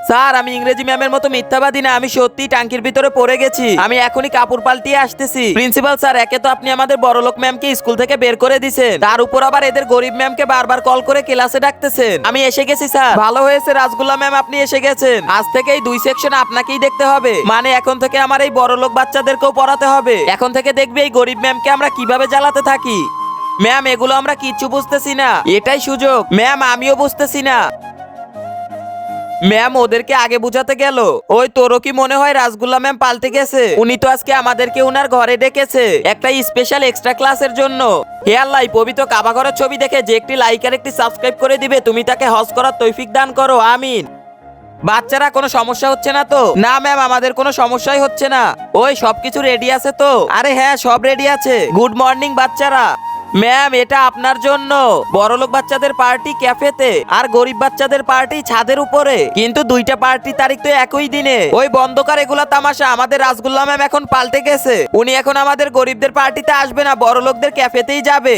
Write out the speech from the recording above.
Sir আমি ইংরেজি ম্যামের মতো মিথ্যাবাদী না, আমি সত্যি টাঙ্কির ভিতরে পড়ে গেছি। আমি এখনই কাপড় পাল্টিয়ে আসতেছি। প্রিন্সিপাল স্যার, একে তো আপনি আমাদের বড়লোক ম্যামকে স্কুল থেকে বের করে দিয়েছেন, তার উপর আবার এদের গরিব ম্যামকে বারবার কল করে ক্লাসে ডাকতেছেন। আমি এসে গেছি স্যার। ভালো হয়েছে রাসগোল্লা ম্যাম আপনি এসে গেছেন। আজ থেকে এই 2 সেকশন আপনাকেই দেখতে হবে। মানে এখন থেকে আমার এই বড়লোক বাচ্চাদেরকেও পড়াতে হবে। এখন থেকে দেখবি এই গরিব ম্যামকে আমরা কিভাবে জ্বালাতে থাকি। ম্যাম এগুলো আমরা কিচ্ছু বুঝতেছি না, এটাই সুযোগ। ম্যাম আমিও বুঝতেছি না। ম্যাম ওদেরকে আগে বুঝাতে গেল। ওই তোরও কি মনে হয় রাসগোল্লা ম্যাম পাল্টে গেছে? উনি তো আজকে আমাদেরকে উনার ঘরে ডেকেছে একটা স্পেশাল এক্সট্রা ক্লাসের জন্য। হে আল্লাহ, পবিত্র কাবা ঘরের ছবি দেখে যে একটি লাইক আর একটি সাবস্ক্রাইব করে দিবে, তুমি তাকে হজ করার তৌফিক দান করো, আমিন। বাচ্চারা কোনো সমস্যা হচ্ছে না তো? না ম্যাম আমাদের কোনো সমস্যাই হচ্ছে না। ওই সবকিছু রেডি আছে তো? আরে হ্যাঁ সব রেডি আছে। গুড মর্নিং বাচ্চারা। ম্যাম এটা আপনার জন্য। বড়লোক বাচ্চাদের পার্টি ক্যাফেতে আর গরিব বাচ্চাদের পার্টি ছাদের উপরে, কিন্তু দুইটা পার্টি তারিখ তো একই দিনে। ওই বন্ধকার এগুলা তামাশা। আমাদের রাসগোল্লা ম্যাম এখন পাল্টে গেছে। উনি এখন আমাদের গরিবদের পার্টিতে আসবে না, বড়লোকদের ক্যাফেতেই যাবে।